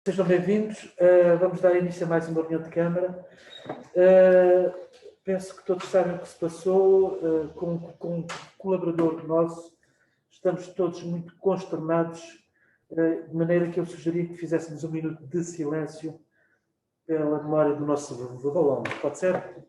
Sejam bem-vindos. Vamos dar início a mais uma reunião de Câmara. Penso que todos sabem o que se passou com um colaborador nosso. Estamos todos muito consternados, de maneira que eu sugeri que fizéssemos um minuto de silêncio pela memória do nosso valão. Pode ser?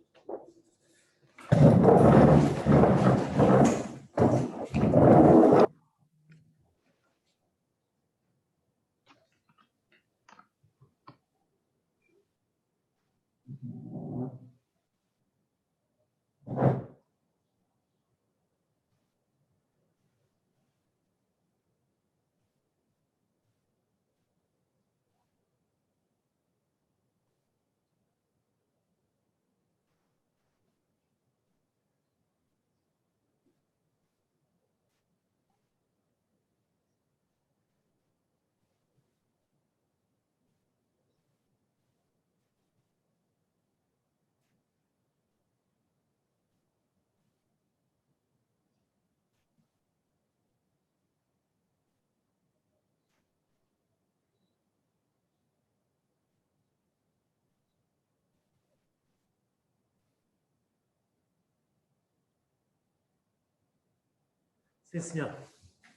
Sim, senhor.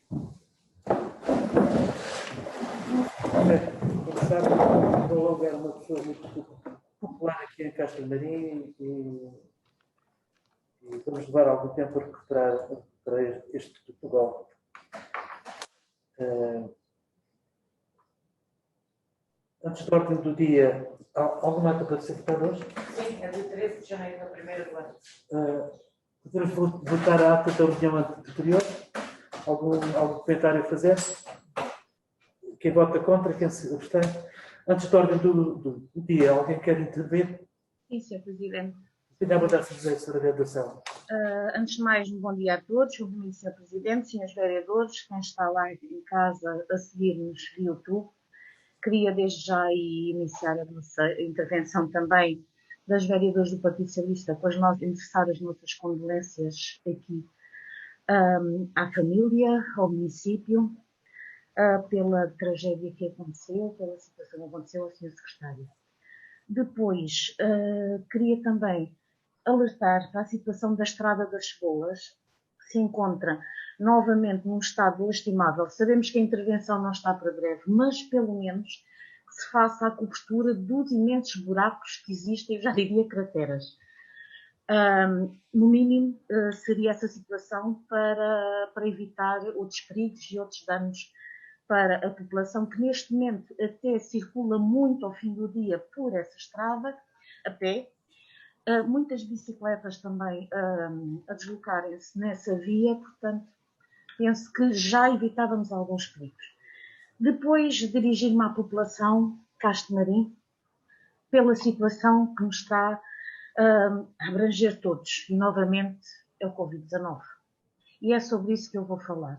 Como sabe, o Valão era uma pessoa muito popular aqui em Castro Marim e vamos levar algum tempo a recuperar este Portugal. Antes da ordem do dia, alguma ata para ser votada hoje? Sim, é de 13 de janeiro, no primeiro do ano. Podemos votar a ata da reunião anterior? Algum comentário a fazer? Quem vota contra, quem se abstém? Antes da ordem do dia, alguém quer intervir? Sim, Sr. Presidente. Tenha a vontade de fazer essa orientação. Antes de mais, um bom dia a todos, um bom dia, Sr. Presidente, senhores vereadores, quem está lá em casa a seguir-nos via YouTube. Queria desde já iniciar a nossa intervenção também das vereadoras do Partido Socialista com as nossas condolências aqui à família, ao município, pela tragédia que aconteceu, pela situação que aconteceu ao Sr. Secretário. Depois, queria também alertar para a situação da Estrada das Cebolas, que se encontra novamente num estado lastimável. Sabemos que a intervenção não está para breve, mas pelo menos que se faça a cobertura dos imensos buracos que existem, eu já diria crateras. No mínimo, seria essa situação para evitar outros perigos e outros danos para a população, que neste momento até circula muito ao fim do dia por essa estrada, a pé. Muitas bicicletas também a deslocarem-se nessa via, portanto, penso que já evitávamos alguns perigos. Depois, dirigir-me à população Castro Marim, pela situação que nos está a abranger todos, e novamente é o Covid-19. E é sobre isso que eu vou falar.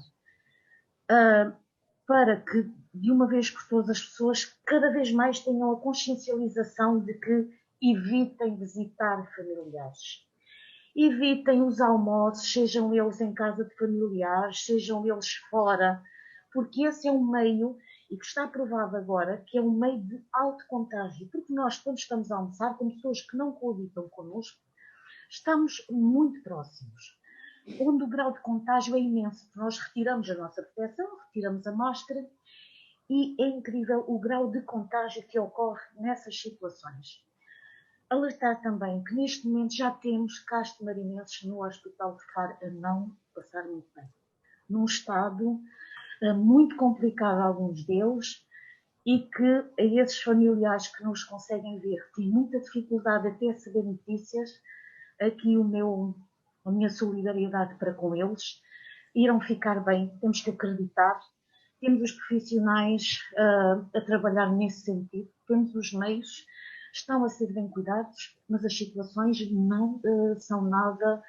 Para que, de uma vez por todas, as pessoas cada vez mais tenham a consciencialização de que evitem visitar familiares. Evitem os almoços, sejam eles em casa de familiares, sejam eles fora, porque esse é um meio, e que está provado agora, que é um meio de alto contágio, porque nós, quando estamos a almoçar, com pessoas que não coabitam connosco, estamos muito próximos, onde o grau de contágio é imenso. Nós retiramos a nossa proteção, retiramos a máscara, e é incrível o grau de contágio que ocorre nessas situações. Alertar também que neste momento já temos castro-marinenses no Hospital de Faro a não passar muito bem. Num estado muito complicado, alguns deles, e que a esses familiares que nos conseguem ver, que têm muita dificuldade até a saber notícias, aqui a minha solidariedade para com eles, irão ficar bem, temos que acreditar. Temos os profissionais a trabalhar nesse sentido, temos os meios, estão a ser bem cuidados, mas as situações não são nada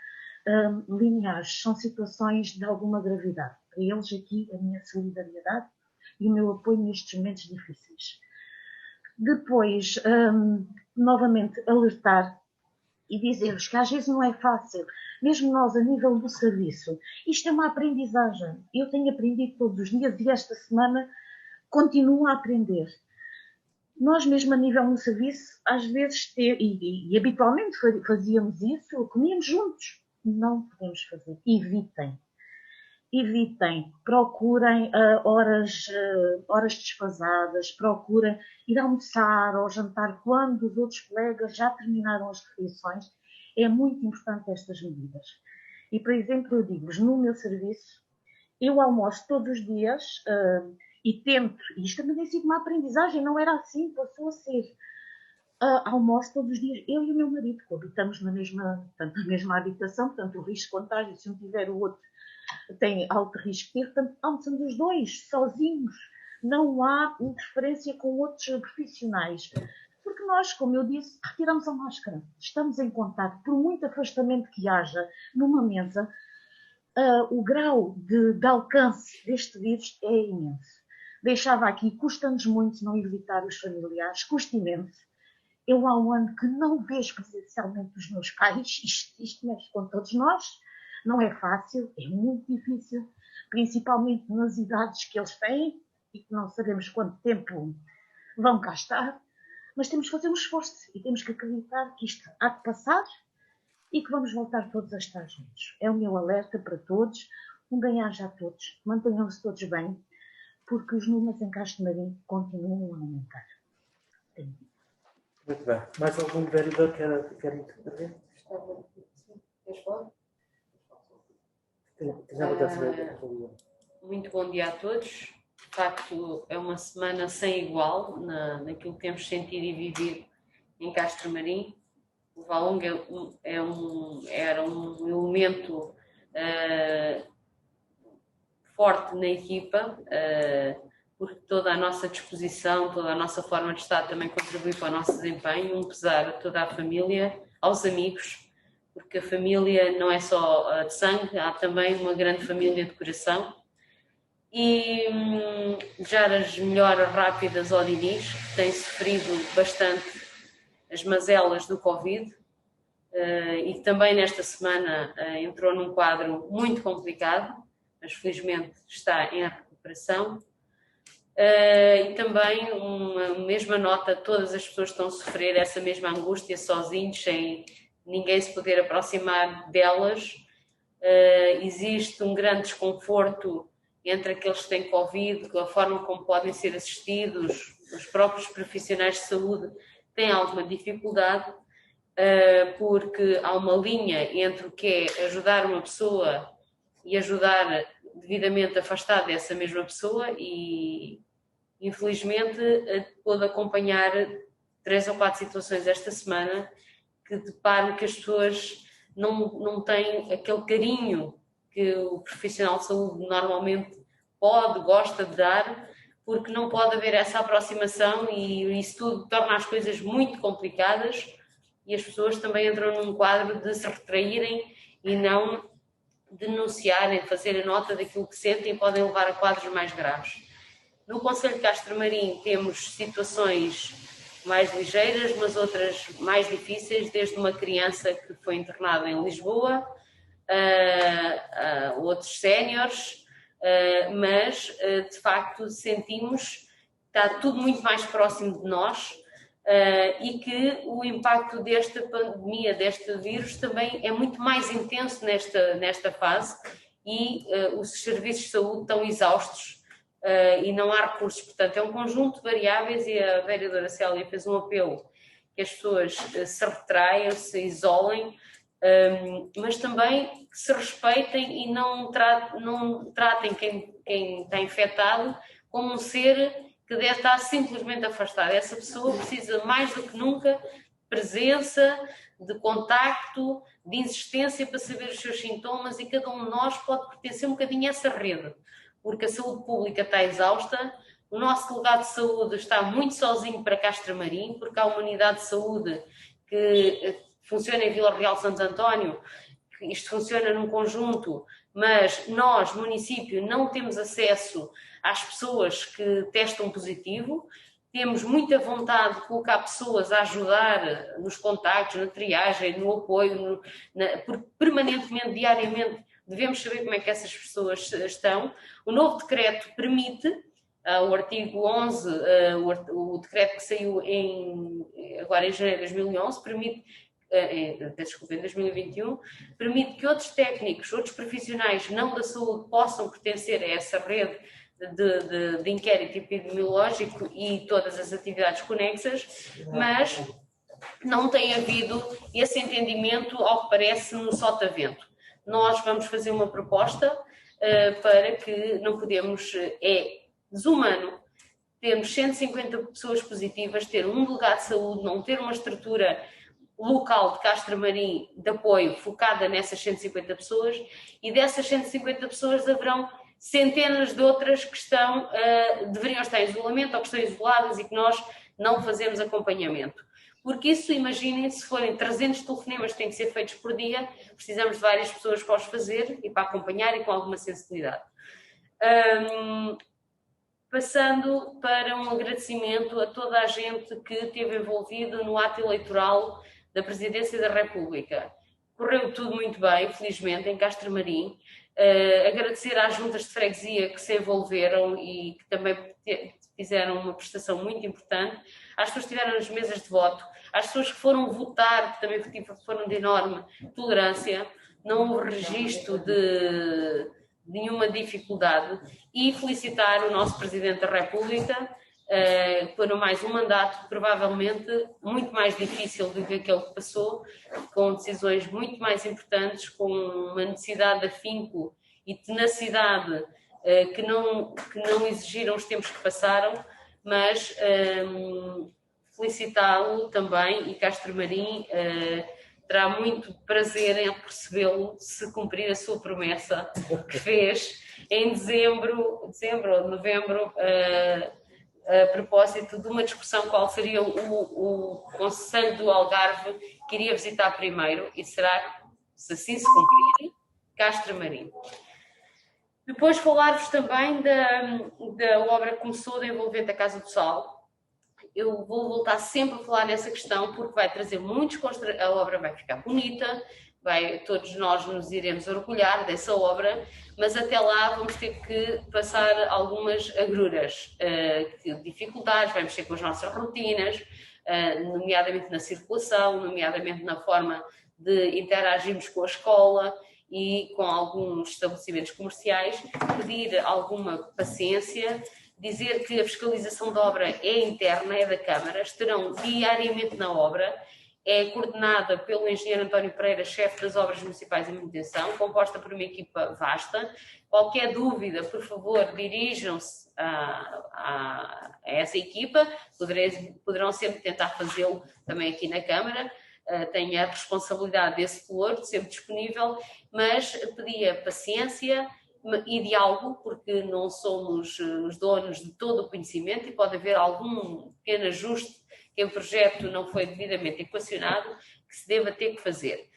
lineares, são situações de alguma gravidade. Para eles aqui a minha solidariedade e o meu apoio nestes momentos difíceis. Depois, novamente, alertar e dizer-vos que às vezes não é fácil, mesmo nós a nível do serviço. Isto é uma aprendizagem. Eu tenho aprendido todos os dias e esta semana continuo a aprender. Nós mesmo a nível no serviço, às vezes, e habitualmente fazíamos isso, comíamos juntos. Não podemos fazer. Evitem, procurem horas desfasadas, procurem ir almoçar ou jantar quando os outros colegas já terminaram as refeições. É muito importante estas medidas. E, por exemplo, eu digo-vos, no meu serviço, eu almoço todos os dias e tento, e isto também tem sido uma aprendizagem, não era assim, passou a ser. Almoço todos os dias, eu e o meu marido, que habitamos na mesma habitação, portanto, o risco de contágio, se um tiver o outro, tem alto risco de ter, portanto, almoçamos os dois, sozinhos. Não há interferência com outros profissionais. Porque nós, como eu disse, retiramos a máscara. Estamos em contato, por muito afastamento que haja numa mesa, o grau de alcance deste vírus é imenso. Deixava aqui, custa-nos muito não ir visitar os familiares, custa imenso. Eu há um ano que não vejo presencialmente os meus pais, isto mexe com todos nós, não é fácil, é muito difícil, principalmente nas idades que eles têm e que não sabemos quanto tempo vão cá estar, mas temos que fazer um esforço e temos que acreditar que isto há de passar e que vamos voltar todos a estar juntos. É o meu alerta para todos, um bem-aja a todos, mantenham-se todos bem, porque os números em Castro Marim continuam a aumentar. Muito bem. Mais algum vereador quer intervir? Queres falar? Muito bom dia a todos. De facto, é uma semana sem igual naquilo que temos sentido e vivido em Castro Marim. O Valongo era um elemento forte na equipa, porque toda a nossa disposição, toda a nossa forma de estar também contribui para o nosso desempenho, um pesar a toda a família, aos amigos, porque a família não é só de sangue, há também uma grande família de coração. E desejar as melhoras rápidas ao Dinis, que tem sofrido bastante as mazelas do Covid, e também nesta semana entrou num quadro muito complicado, mas felizmente está em recuperação. E também uma mesma nota, todas as pessoas estão a sofrer essa mesma angústia sozinhos, sem ninguém se poder aproximar delas. Existe um grande desconforto entre aqueles que têm Covid, a forma como podem ser assistidos, os próprios profissionais de saúde têm alguma dificuldade, porque há uma linha entre o que é ajudar uma pessoa e ajudar devidamente afastado dessa mesma pessoa, e infelizmente pude acompanhar 3 ou 4 situações esta semana que deparo que as pessoas não têm aquele carinho que o profissional de saúde normalmente gosta de dar, porque não pode haver essa aproximação, e isso tudo torna as coisas muito complicadas, e as pessoas também entram num quadro de se retraírem e não denunciarem, fazer a nota daquilo que sentem, e podem levar a quadros mais graves. No Concelho de Castro Marim temos situações mais ligeiras, mas outras mais difíceis, desde uma criança que foi internada em Lisboa, outros séniores, mas de facto sentimos que está tudo muito mais próximo de nós, e que o impacto desta pandemia, deste vírus, também é muito mais intenso nesta fase, e os serviços de saúde estão exaustos e não há recursos. Portanto, é um conjunto de variáveis, e a vereadora Célia fez um apelo que as pessoas se retraiam, se isolem, mas também que se respeitem e não tratem quem está infectado como um ser que deve estar simplesmente afastado. Essa pessoa precisa mais do que nunca de presença, de contacto, de insistência para saber os seus sintomas, e cada um de nós pode pertencer um bocadinho a essa rede, porque a saúde pública está exausta, o nosso delegado de saúde está muito sozinho para Castro Marim, porque há uma unidade de saúde que funciona em Vila Real Santo António, que isto funciona num conjunto, mas nós, município, não temos acesso às pessoas que testam positivo. Temos muita vontade de colocar pessoas a ajudar nos contactos, na triagem, no apoio, porque permanentemente, diariamente, devemos saber como é que essas pessoas estão. O novo decreto permite o artigo 11, o decreto que saiu agora em janeiro de 2011, permite, desculpa, em 2021, permite que outros técnicos, outros profissionais não da saúde possam pertencer a essa rede de inquérito epidemiológico e todas as atividades conexas, mas não tem havido esse entendimento, ao que parece, no sotavento. Nós vamos fazer uma proposta para que não podemos, é desumano termos 150 pessoas positivas, ter um delegado de saúde, não ter uma estrutura local de Castro Marim de apoio focada nessas 150 pessoas, e dessas 150 pessoas haverão centenas de outras que deveriam estar em isolamento ou que estão isoladas e que nós não fazemos acompanhamento. Porque isso, imaginem, se forem 300 telefonemas que têm que ser feitos por dia, precisamos de várias pessoas para os fazer e para acompanhar e com alguma sensibilidade. Passando para um agradecimento a toda a gente que esteve envolvida no ato eleitoral da Presidência da República. Correu tudo muito bem, felizmente, em Castro Marim. Agradecer às juntas de freguesia que se envolveram e que também fizeram uma prestação muito importante, às pessoas que estiveram nas mesas de voto, às pessoas que foram votar, que também foram de enorme tolerância, não houve registro de nenhuma dificuldade, e felicitar o nosso Presidente da República por mais um mandato provavelmente muito mais difícil do que aquele que passou, com decisões muito mais importantes, com uma necessidade de afinco e tenacidade que não exigiram os tempos que passaram, mas felicitá-lo também, e Castro Marim terá muito prazer em recebê-lo se cumprir a sua promessa que fez em dezembro ou novembro, a propósito de uma discussão qual seria o Conselho do Algarve que iria visitar primeiro, e será, se assim se cumprir, Castro Marim. Depois falar-vos também da obra que começou da envolvente da Casa do Sal. Eu vou voltar sempre a falar nessa questão porque vai trazer muitos... A obra vai ficar bonita, todos nós nos iremos orgulhar dessa obra, mas até lá vamos ter que passar algumas agruras, dificuldades, vai mexer com as nossas rotinas, nomeadamente na circulação, nomeadamente na forma de interagirmos com a escola e com alguns estabelecimentos comerciais. Pedir alguma paciência, dizer que a fiscalização da obra é interna, é da Câmara, estarão diariamente na obra, é coordenada pelo engenheiro António Pereira, chefe das obras municipais de manutenção, composta por uma equipa vasta. Qualquer dúvida, por favor, dirijam-se a essa equipa, poderão sempre tentar fazê-lo também aqui na Câmara. Tenho a responsabilidade desse valor, sempre disponível, mas pedia paciência e diálogo, porque não somos os donos de todo o conhecimento e pode haver algum pequeno ajuste que o projeto não foi devidamente equacionado, que se deva ter que fazer.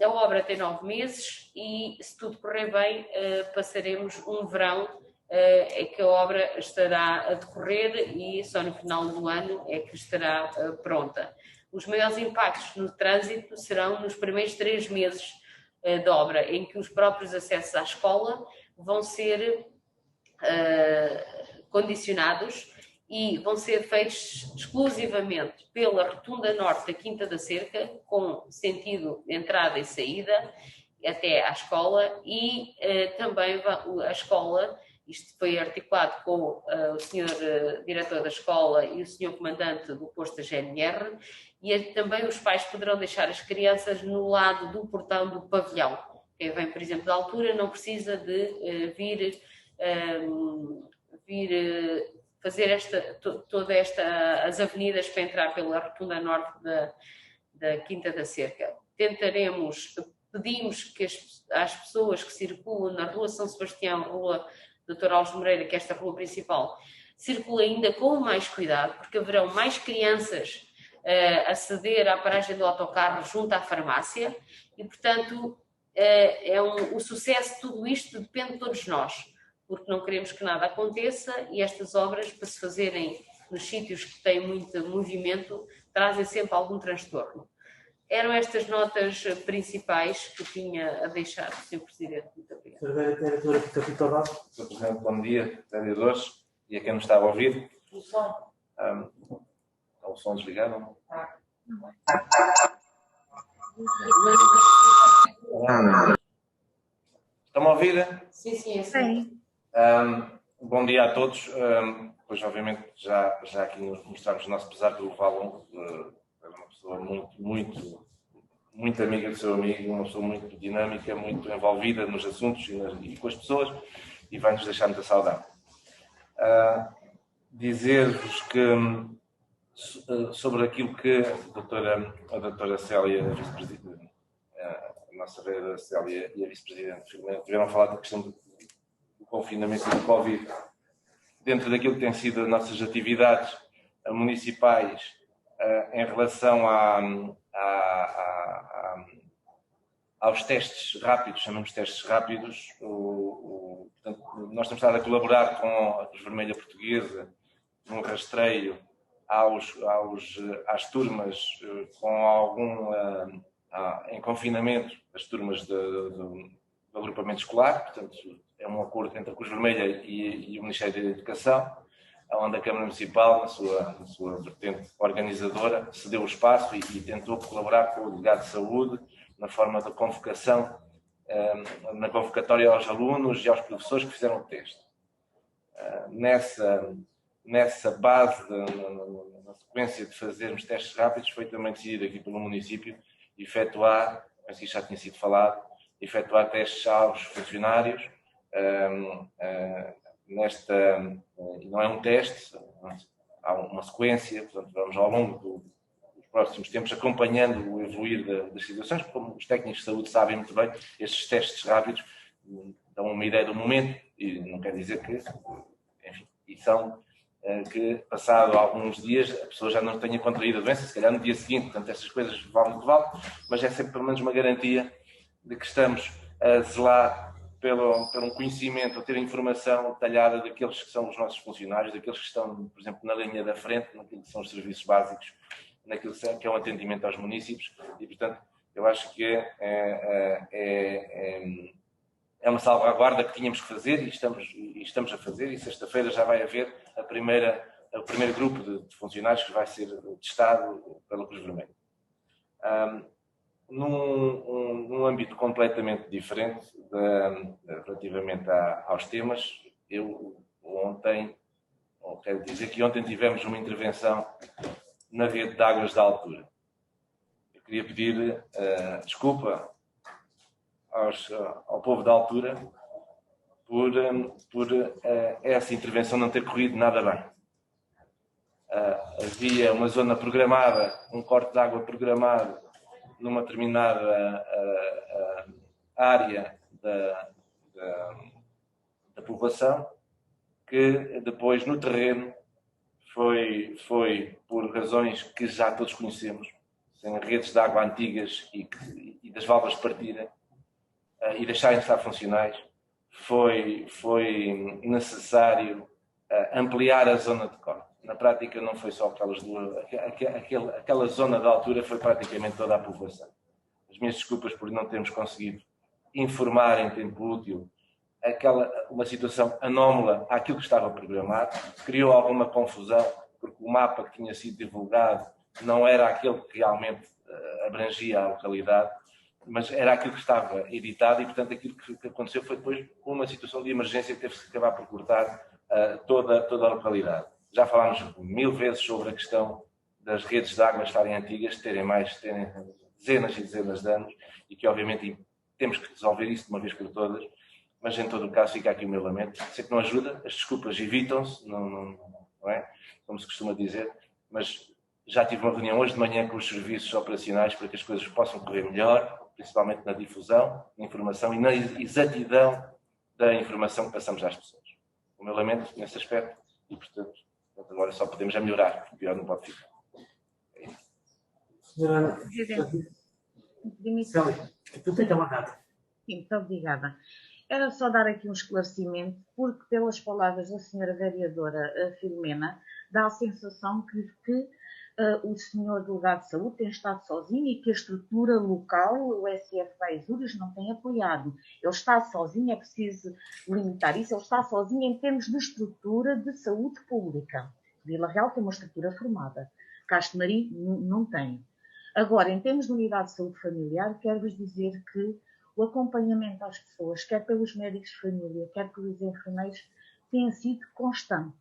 A obra tem 9 meses e, se tudo correr bem, passaremos um verão é que a obra estará a decorrer e só no final do ano é que estará pronta. Os maiores impactos no trânsito serão nos primeiros 3 meses da obra, em que os próprios acessos à escola vão ser condicionados e vão ser feitos exclusivamente pela rotunda norte da Quinta da Cerca, com sentido de entrada e saída até à escola, e também a escola, isto foi articulado com o senhor diretor da escola e o senhor comandante do posto da GNR, e também os pais poderão deixar as crianças no lado do portão do pavilhão. Quem vem, por exemplo, da altura não precisa de vir fazer as avenidas para entrar pela rotunda norte da Quinta da Cerca. Pedimos que as pessoas que circulam na Rua São Sebastião, Rua Dr. Alves Moreira, que é esta rua principal, circulem ainda com mais cuidado, porque haverão mais crianças a ceder à paragem do autocarro junto à farmácia e, portanto, o sucesso de tudo isto depende de todos nós, porque não queremos que nada aconteça e estas obras, para se fazerem nos sítios que têm muito movimento, trazem sempre algum transtorno. Eram estas notas principais que tinha a deixar, Sr. Presidente. Muito obrigada. Sra. Vereadora Rita Vitor. Sr. Presidente, bom dia, vereadores, e a quem nos está a ouvir. O som. Está o som desligado? Estão-me a ouvir? Sim, sim, Sim. Bom dia a todos. Pois, obviamente, já aqui mostramos o nosso pesar pelo Valon. É uma pessoa muito amiga do seu amigo, uma pessoa muito dinâmica, muito envolvida nos assuntos e com as pessoas, e vai-nos deixar muita saudade. Dizer-vos que sobre aquilo que a doutora Célia, a nossa vereadora Célia e a vice-presidente tiveram a falar da questão do confinamento e do Covid, dentro daquilo que têm sido as nossas atividades municipais em relação aos testes rápidos, chamamos testes rápidos. Portanto, nós temos estado a colaborar com a Cruz Vermelha Portuguesa no rastreio às turmas em confinamento, as turmas do agrupamento escolar. Portanto, é um acordo entre a Cruz Vermelha e o Ministério da Educação, onde a Câmara Municipal, na sua vertente organizadora, cedeu o espaço e tentou colaborar com o Delegado de Saúde na forma da convocação, na convocatória aos alunos e aos professores que fizeram o teste. Nessa base, na sequência de fazermos testes rápidos, foi também decidido aqui pelo município efetuar, mas isso já tinha sido falado, efetuar testes aos funcionários. Não é um teste, há uma sequência, portanto vamos ao longo dos próximos tempos acompanhando o evoluir das situações. Como os técnicos de saúde sabem muito bem, estes testes rápidos dão uma ideia do momento, e não quer dizer que, enfim, e são que passado alguns dias a pessoa já não tenha contraído a doença, se calhar no dia seguinte. Portanto, essas coisas valem o que valem, mas é sempre pelo menos uma garantia de que estamos a zelar pelo um conhecimento, a ter informação detalhada daqueles que são os nossos funcionários, daqueles que estão, por exemplo, na linha da frente, naquilo que são os serviços básicos, naquilo que é o atendimento aos municípios, e, portanto, eu acho que é uma salvaguarda que tínhamos que fazer e estamos a fazer, e sexta-feira já vai haver o primeiro grupo de funcionários que vai ser testado pela Cruz Vermelha. Num âmbito completamente diferente relativamente aos temas, quero dizer que ontem tivemos uma intervenção na rede de águas da altura. Eu queria pedir desculpa ao povo da altura por essa intervenção não ter corrido nada bem. Havia uma zona programada, um corte de água programado numa determinada área da população, que depois no terreno foi por razões que já todos conhecemos, sem redes de água antigas e das válvulas partirem e deixarem de estar funcionais, foi necessário ampliar a zona de corte. Na prática não foi só aquelas duas, aquela zona da altura foi praticamente toda a população. As minhas desculpas por não termos conseguido informar em tempo útil uma situação anómala àquilo que estava programado, criou alguma confusão, porque o mapa que tinha sido divulgado não era aquele que realmente abrangia a localidade, mas era aquilo que estava editado, e portanto aquilo que aconteceu foi depois uma situação de emergência que teve-se que acabar por cortar toda a localidade. Já falámos 1000 vezes sobre a questão das redes de água estarem antigas, terem dezenas e dezenas de anos, e que obviamente temos que resolver isso de uma vez por todas, mas em todo o caso fica aqui o meu lamento. Sei que não ajuda, as desculpas evitam-se, não é? Como se costuma dizer, mas já tive uma reunião hoje de manhã com os serviços operacionais para que as coisas possam correr melhor, principalmente na difusão, na informação e na exatidão da informação que passamos às pessoas. O meu lamento nesse aspecto, e portanto agora só podemos melhorar, porque pior não pode ficar. Senhora Presidente, Célia, tu tens a mandar. Sim, muito obrigada. Era só dar aqui um esclarecimento, porque pelas palavras da senhora vereadora Filomena, dá a sensação que o senhor delegado de saúde tem estado sozinho e que a estrutura local, o SF da Azures, não tem apoiado. Ele está sozinho, é preciso limitar isso, ele está sozinho em termos de estrutura de saúde pública. Vila Real tem uma estrutura formada, Castro Marim não tem. Agora, em termos de unidade de saúde familiar, quero-vos dizer que o acompanhamento às pessoas, quer pelos médicos de família, quer pelos enfermeiros, tem sido constante.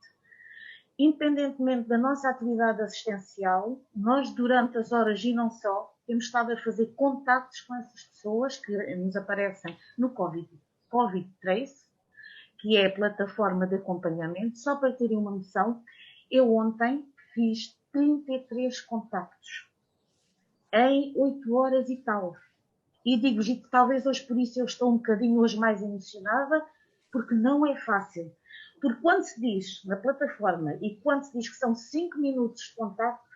Independentemente da nossa atividade assistencial, nós, durante as horas e não só, temos estado a fazer contactos com essas pessoas que nos aparecem no Covid Trace, que é a plataforma de acompanhamento. Só para terem uma noção, eu ontem fiz 33 contactos em 8 horas e tal. E digo-vos que talvez hoje por isso eu estou um bocadinho hoje mais emocionada, porque não é fácil. Porque quando se diz na plataforma e quando se diz que são 5 minutos de contacto,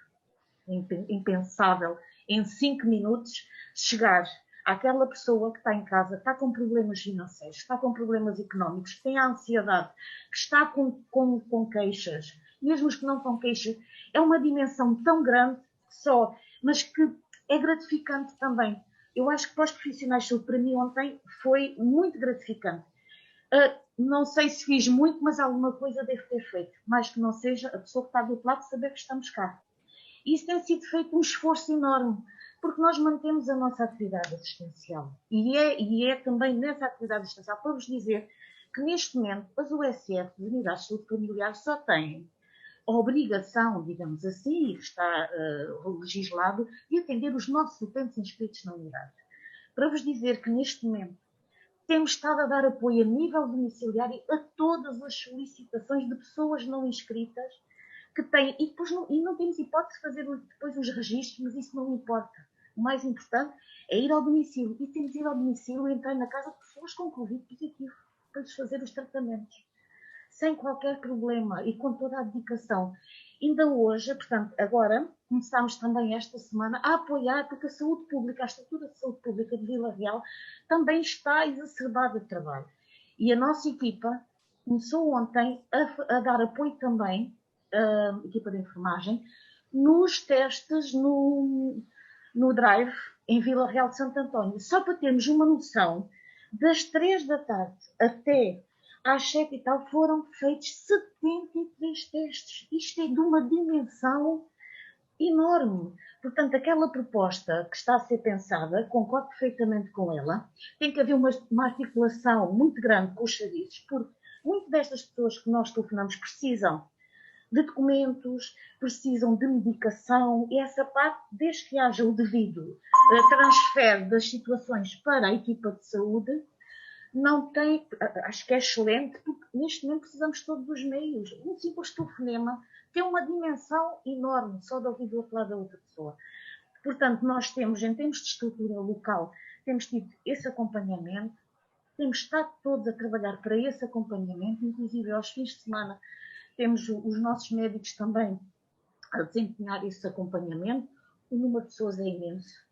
impensável, em 5 minutos, chegar àquela pessoa que está em casa, que está com problemas financeiros, que está com problemas económicos, que tem a ansiedade, que está com queixas, mesmo os que não com queixas, é uma dimensão tão grande só, mas que é gratificante também. Eu acho que para os profissionais de saúde, para mim ontem, foi muito gratificante. Não sei se fiz muito, mas alguma coisa devo ter feito. Mais que não seja a pessoa que está do outro lado saber que estamos cá. Isso tem sido feito um esforço enorme, porque nós mantemos a nossa atividade assistencial. E é também nessa atividade assistencial para vos dizer que neste momento as USF, as Unidades de Saúde Familiar, só têm a obrigação, digamos assim, e que está legislado, de atender os nossos utentes inscritos na unidade. Para vos dizer que neste momento temos estado a dar apoio a nível domiciliário a todas as solicitações de pessoas não inscritas que têm, e depois não temos hipótese de fazer depois os registros, mas isso não importa. O mais importante é ir ao domicílio. E temos ido ao domicílio e entrar na casa de pessoas com Covid positivo para lhes fazer os tratamentos. Sem qualquer problema e com toda a dedicação. Ainda hoje, portanto, agora, começámos também esta semana a apoiar, porque a saúde pública, a estrutura de saúde pública de Vila Real também está exacerbada de trabalho. E a nossa equipa começou ontem a dar apoio também, a equipa de enfermagem, nos testes no Drive, em Vila Real de Santo António. Só para termos uma noção, das 3 da tarde até às 7 e tal, foram feitos 73 testes. Isto é de uma dimensão enorme. Portanto, aquela proposta que está a ser pensada, concordo perfeitamente com ela, tem que haver uma articulação muito grande com os serviços, porque muitas destas pessoas que nós telefonamos precisam de documentos, precisam de medicação, e essa parte, desde que haja o devido transfer das situações para a equipa de saúde, não tem, acho que é excelente, porque neste momento precisamos todos dos meios. Um simples telefonema tem uma dimensão enorme, só de ouvir do outro lado da outra pessoa. Portanto, nós temos, em termos de estrutura local, temos tido esse acompanhamento, temos estado todos a trabalhar para esse acompanhamento, inclusive aos fins de semana temos os nossos médicos também a desempenhar esse acompanhamento. O número de pessoas é imenso.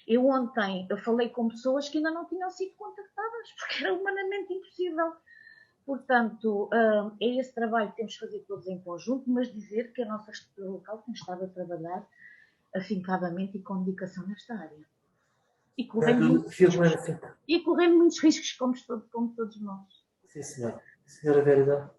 Eu ontem falei com pessoas que ainda não tinham sido contactadas, porque era humanamente impossível. Portanto, é esse trabalho que temos de fazer todos em conjunto, mas dizer que a nossa estrutura local tem estado a trabalhar afincadamente e com dedicação nesta área. E correndo muitos riscos, como todos nós. Sim, senhora. Senhora Vereadora.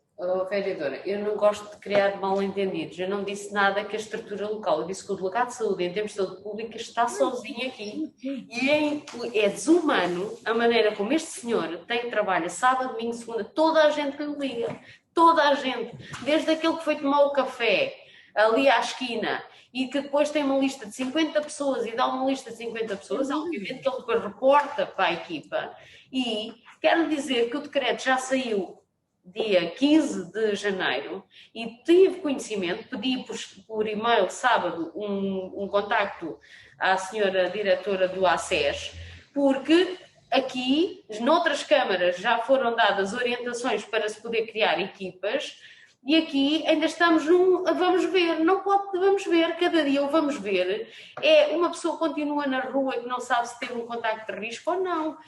Vereadora, eu não gosto de criar mal-entendidos. Eu não disse nada que a estrutura local. Eu disse que o delegado de saúde, em termos de saúde pública, está sozinho aqui. E é desumano a maneira como este senhor trabalha sábado, domingo, segunda. Toda a gente que lhe liga. Toda a gente. Desde aquele que foi tomar o café ali à esquina e que depois tem uma lista de 50 pessoas e dá uma lista de 50 pessoas, obviamente que ele depois reporta para a equipa. E quero dizer que o decreto já saiu dia 15 de janeiro, e tive conhecimento, pedi por e-mail sábado um contacto à senhora diretora do ACES, porque aqui, noutras câmaras, já foram dadas orientações para se poder criar equipas, e aqui ainda estamos vamos ver, não pode vamos ver, cada dia o vamos ver, é uma pessoa que continua na rua e que não sabe se teve um contacto de risco ou não.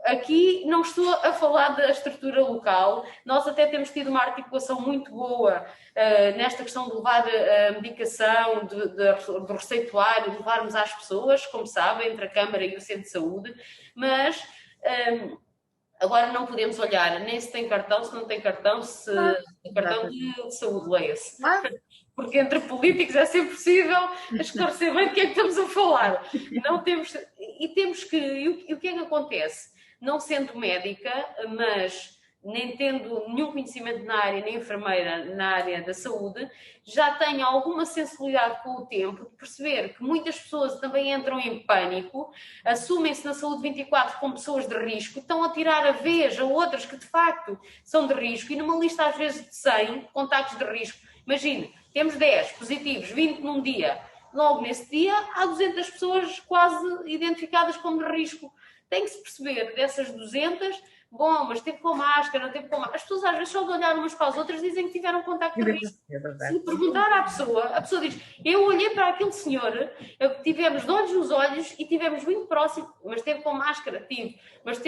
aqui não estou a falar da estrutura local, nós até temos tido uma articulação muito boa nesta questão de levar a medicação, de receituário, de levarmos às pessoas, como sabem, entre a Câmara e o Centro de Saúde, mas agora não podemos olhar nem se tem cartão, se não tem cartão, se tem cartão de saúde, leia-se. Porque entre políticos é sempre possível esclarecer bem do que é que estamos a falar. Não temos, e temos que, e o que é que acontece? Não sendo médica, mas nem tendo nenhum conhecimento na área, nem enfermeira na área da saúde, já tenho alguma sensibilidade com o tempo de perceber que muitas pessoas também entram em pânico, assumem-se na saúde 24 como pessoas de risco, estão a tirar a vez a outras que de facto são de risco, e numa lista às vezes de 100 contactos de risco, imagine, temos 10 positivos, 20 num dia, logo nesse dia há 200 pessoas quase identificadas como de risco. Tem que se perceber dessas 200, bom, mas teve com máscara, não teve com máscara. As pessoas às vezes só de olhar umas para as outras dizem que tiveram contacto de risco. Se perguntar à pessoa, a pessoa diz, eu olhei para aquele senhor, tivemos de olhos nos olhos e tivemos muito próximo, mas teve com máscara, tive, mas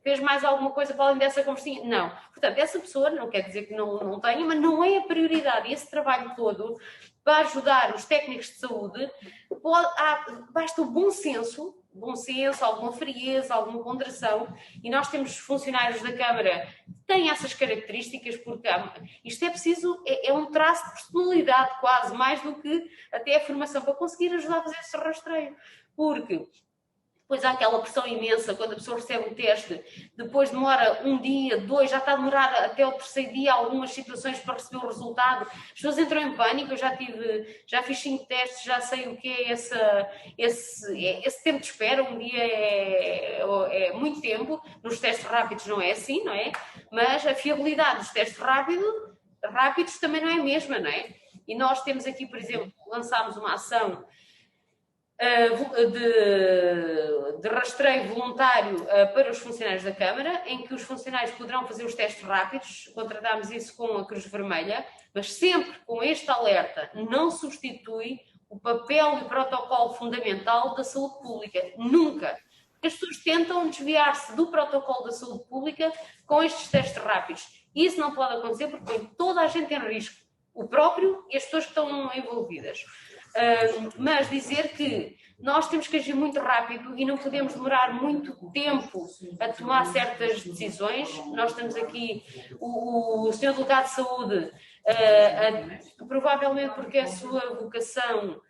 fez mais alguma coisa para além dessa conversinha? Não. Portanto, essa pessoa, não quer dizer que não tenha, mas não é a prioridade. E esse trabalho todo, para ajudar os técnicos de saúde, basta o bom senso, alguma frieza, alguma ponderação, e nós temos funcionários da Câmara que têm essas características, porque isto é preciso, é um traço de personalidade quase, mais do que até a formação, para conseguir ajudar a fazer esse rastreio, porque depois há aquela pressão imensa quando a pessoa recebe o teste, depois demora um dia, 2, já está a demorar até o 3º dia algumas situações para receber o resultado. As pessoas entram em pânico, eu já fiz 5 testes, já sei o que é esse tempo de espera, um dia é muito tempo, nos testes rápidos não é assim, não é? Mas a fiabilidade dos testes rápidos também não é a mesma, não é? E nós temos aqui, por exemplo, lançámos uma ação de rastreio voluntário para os funcionários da Câmara, em que os funcionários poderão fazer os testes rápidos, contratámos isso com a Cruz Vermelha, mas sempre com este alerta, não substitui o papel e o protocolo fundamental da saúde pública, nunca. As pessoas tentam desviar-se do protocolo da saúde pública com estes testes rápidos. Isso não pode acontecer porque põe toda a gente em risco, o próprio e as pessoas que estão envolvidas. Mas dizer que nós temos que agir muito rápido e não podemos demorar muito tempo a tomar certas decisões. Nós temos aqui o Sr. Delegado de Saúde, provavelmente porque é a sua vocação,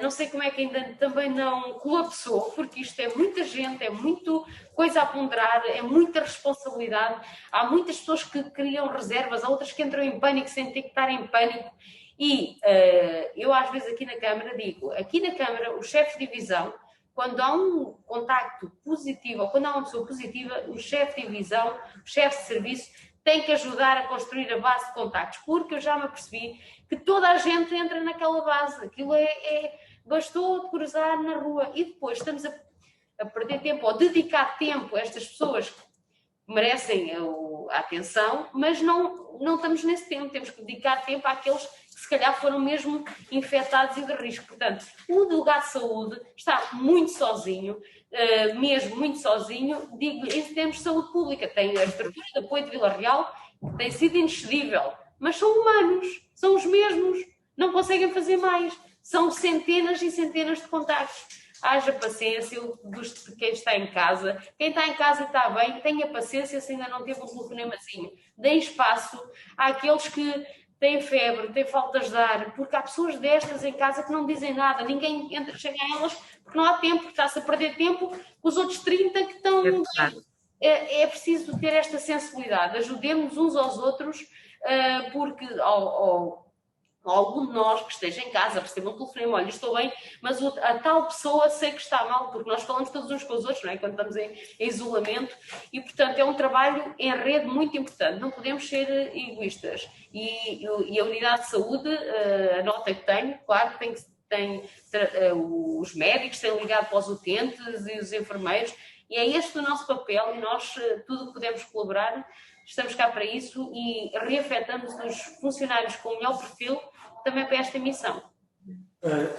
não sei como é que ainda também não colapsou, porque isto é muita gente, é muito coisa a ponderar, é muita responsabilidade. Há muitas pessoas que criam reservas, há outras que entram em pânico sem ter que estar em pânico. E eu às vezes aqui na Câmara digo, aqui na Câmara os chefes de divisão, quando há um contacto positivo ou quando há uma pessoa positiva, o chefe de divisão, o chefe de serviço tem que ajudar a construir a base de contactos, porque eu já me apercebi que toda a gente entra naquela base, aquilo bastou cruzar na rua e depois estamos a perder tempo ou dedicar tempo a estas pessoas que merecem a atenção, mas não estamos nesse tempo, temos que dedicar tempo àqueles que se calhar foram mesmo infectados e de risco. Portanto, o delegado de saúde está muito sozinho, mesmo muito sozinho, digo, em termos de saúde pública, tem a estrutura de apoio de Vila Real, tem sido inexcedível, mas são humanos, são os mesmos, não conseguem fazer mais, são centenas e centenas de contactos. Haja paciência de quem está em casa. Quem está em casa e está bem, tenha paciência se ainda não teve um telefonemazinho. Deem espaço àqueles que têm febre, têm faltas de ar, porque há pessoas destas em casa que não dizem nada, ninguém chega a elas porque não há tempo, porque está-se a perder tempo com os outros 30 que estão... É preciso ter esta sensibilidade, ajudemos uns aos outros, porque algum de nós que esteja em casa, receba um telefonema, olha, estou bem, mas a tal pessoa sei que está mal, porque nós falamos todos uns com os outros, não é? Quando estamos em isolamento, e portanto é um trabalho em rede muito importante, não podemos ser egoístas. E a unidade de saúde, a nota que tenho, claro que os médicos têm ligado para os utentes e os enfermeiros, e é este o nosso papel, e nós, tudo que pudermos colaborar, estamos cá para isso e reafetamos os funcionários com o melhor perfil também para esta missão.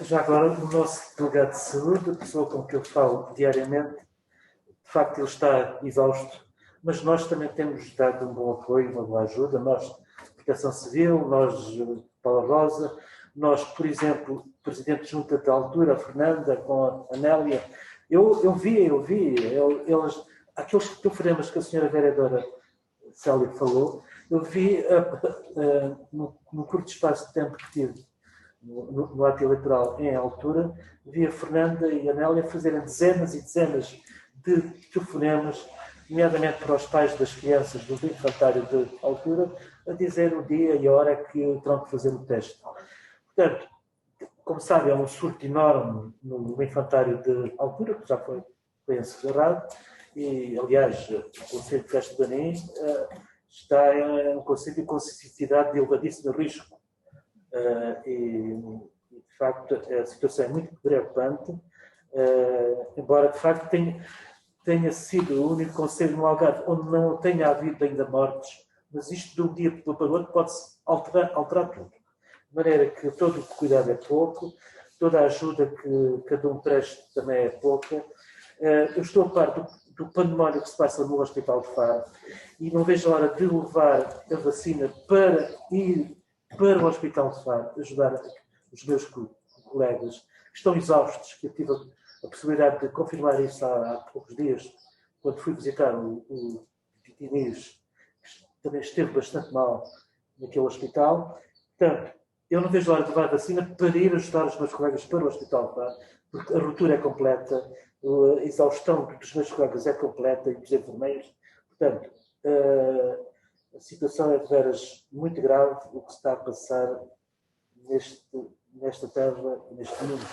Já agora, o nosso delegado de saúde, a pessoa com que eu falo diariamente, de facto ele está exausto, mas nós também temos dado um bom apoio, uma boa ajuda, nós, Proteção Civil, nós, Paula Rosa, nós, por exemplo, o Presidente de Junta da altura, a Fernanda, com a Anélia, eu vi, eles, aqueles telefonemas que a senhora vereadora Célia falou, eu vi no curto espaço de tempo que tive no ato eleitoral em altura, vi a Fernanda e a Anélia fazerem dezenas e dezenas de telefonemas, nomeadamente para os pais das crianças do infantário de altura, a dizer o dia e a hora que terão que fazer o teste. Portanto, como sabem, é um surto enorme no infantário de altura, que já foi encerrado, e, aliás, o Conselho de Festa de Anim está em um conceito com necessidade de elevadíssimo risco. E, de facto, a situação é muito preocupante, embora, de facto, tenha sido o único concelho no Algarve onde não tenha havido ainda mortes, mas isto de um dia para o outro pode-se alterar tudo. De maneira que todo o cuidado é pouco, toda a ajuda que cada um preste também é pouca. Eu estou a par do pandemónio que se passa no Hospital de Faro e não vejo a hora de levar a vacina para ir para o Hospital de Faro, ajudar os meus colegas que estão exaustos, que eu tive a possibilidade de confirmar isso há poucos dias, quando fui visitar o Inês, que também esteve bastante mal naquele hospital. Portanto, eu não vejo a hora de levar a vacina para ir ajudar os meus colegas para o Hospital de Faro, porque a ruptura é completa, a exaustão dos meus colegas é completa e dos enfermeiros. Portanto, a situação é de veras muito grave, o que se está a passar nesta terra, neste mundo.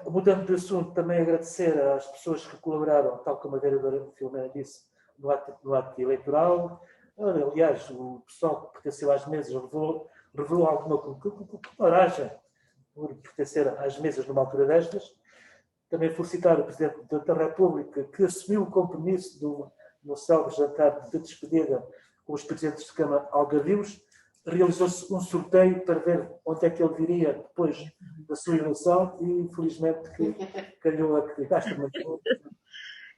Mudando de assunto, também agradecer às pessoas que colaboraram, tal como a vereadora Filomena disse, no ato eleitoral. Aliás, o pessoal que pertenceu às mesas revelou alguma coragem por pertencer às mesas numa altura destas. Também felicitar o Presidente da República, que assumiu o compromisso no célebre jantar de despedida com os Presidentes de Câmara algarvios. Realizou-se um sorteio para ver onde é que ele viria depois da sua eleição e, infelizmente, que calhou a muito.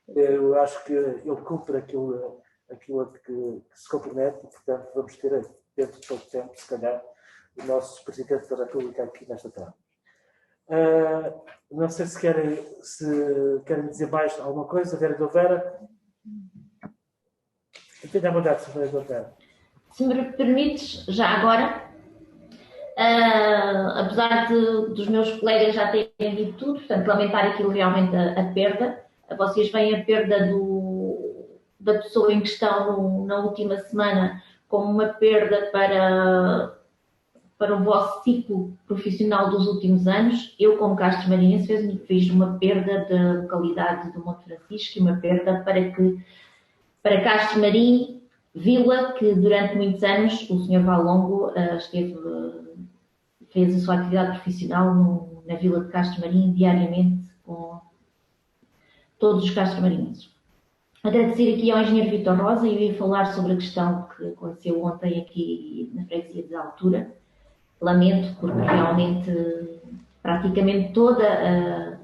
Eu acho que ele cumpre aquilo que se compromete e, portanto, vamos ter dentro de pouco tempo, se calhar, o nosso Presidente da República aqui nesta tarde. Não sei se querem dizer mais alguma coisa, vereador Vera. Tenha a vontade, vereador Vera. Se me permites, já agora, apesar dos meus colegas já terem dito tudo, portanto, lamentar aquilo realmente a perda, vocês veem a perda da pessoa em questão na última semana como uma perda para o vosso ciclo profissional dos últimos anos. Eu, como Castro-Marinhense, vejo uma perda da localidade do Monte Francisco e uma perda para Castro-Marim, vila que durante muitos anos o Sr. Valongo fez a sua atividade profissional na vila de Castro-Marim diariamente com todos os castromarinhenses. Agradecer aqui ao engenheiro Vítor Rosa, e eu ia falar sobre a questão que aconteceu ontem aqui na freguesia de Altura. Lamento, porque realmente praticamente toda a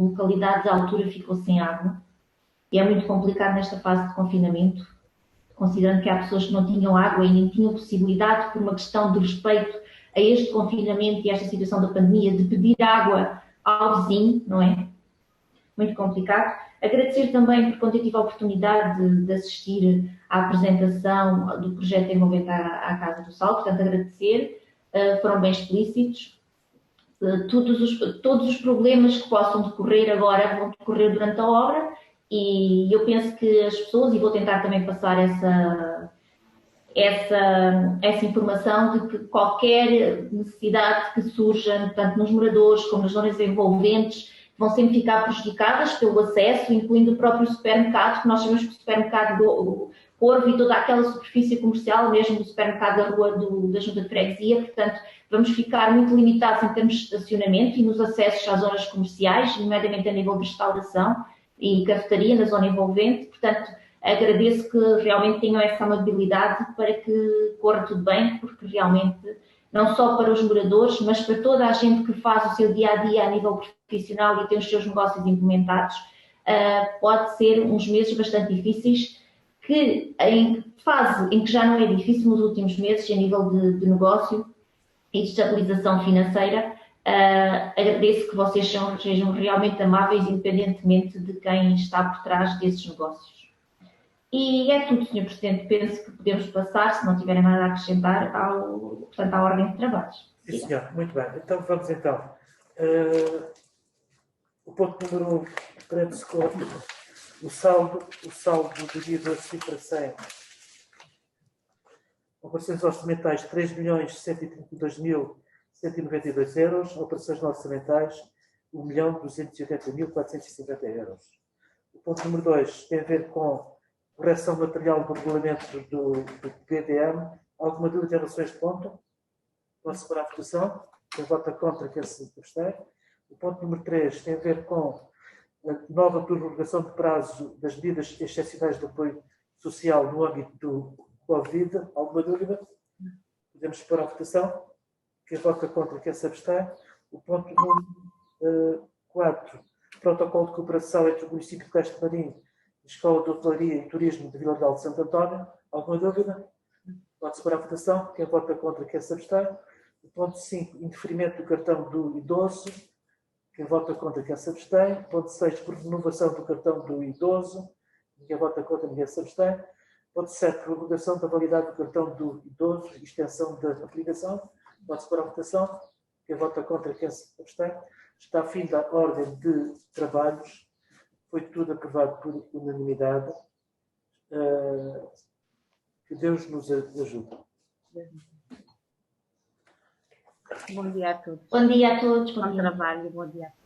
localidade de Altura ficou sem água e é muito complicado nesta fase de confinamento, considerando que há pessoas que não tinham água e nem tinham possibilidade, por uma questão de respeito a este confinamento e a esta situação da pandemia, de pedir água ao vizinho, não é? Muito complicado. Agradecer também por quando eu tive a oportunidade de assistir à apresentação do projeto envolvente à Casa do Sal, portanto agradecer, foram bem explícitos. Todos os problemas que possam decorrer agora vão decorrer durante a obra e eu penso que as pessoas, e vou tentar também passar essa informação de que qualquer necessidade que surja, tanto nos moradores como nas zonas envolventes, vão sempre ficar prejudicadas pelo acesso, incluindo o próprio supermercado, que nós sabemos que o supermercado do Corvo e toda aquela superfície comercial, mesmo do supermercado da rua da Junta de Freguesia, portanto, vamos ficar muito limitados em termos de estacionamento e nos acessos às zonas comerciais, nomeadamente a nível de restauração e cafetaria na zona envolvente. Portanto, agradeço que realmente tenham essa amabilidade para que corra tudo bem, porque realmente, não só para os moradores, mas para toda a gente que faz o seu dia-a-dia a nível profissional e tem os seus negócios implementados, pode ser uns meses bastante difíceis, que em fase em que já não é difícil nos últimos meses, a nível de negócio e de estabilização financeira, agradeço que vocês sejam realmente amáveis, independentemente de quem está por trás desses negócios. E é tudo, Sr. Presidente. Penso que podemos passar, se não tiverem nada a acrescentar, portanto, à ordem de trabalhos. Sim, senhor. Muito bem. Então, vamos então. O ponto número 1, prende-se com o saldo do dia 12 para 100. Operações orçamentais 3.132.192 euros. Operações não orçamentais 1.280.450 euros. O ponto número 2 tem a ver com correção material do regulamento do PDM. Alguma dúvida em relação a este ponto? Vou separar a votação. Quem vota contra, quer se abster. O ponto número 3 tem a ver com a nova prorrogação de prazo das medidas excepcionais de apoio social no âmbito do Covid. Alguma dúvida? Podemos separar a votação. Quem vota contra, quer se abster. O ponto número 4, protocolo de cooperação entre o município de Castro Marim, Escola de Hotelaria e Turismo de Vila Real de Santo António. Alguma dúvida? Pode separar a votação. Quem vota contra, quer se abster. O ponto 5, indeferimento do cartão do idoso. Quem vota contra, quer se abster. Ponto 6, por renovação do cartão do idoso. Quem vota contra, ninguém se abstém. Ponto 7, prorrogação da validade do cartão do idoso, extensão da aplicação. Pode separar a votação. Quem vota contra, quer se abstém. Está a fim da ordem de trabalhos. Foi tudo aprovado por unanimidade. Que Deus nos ajude. Bom dia a todos. Bom dia a todos. Bom trabalho, bom dia a todos.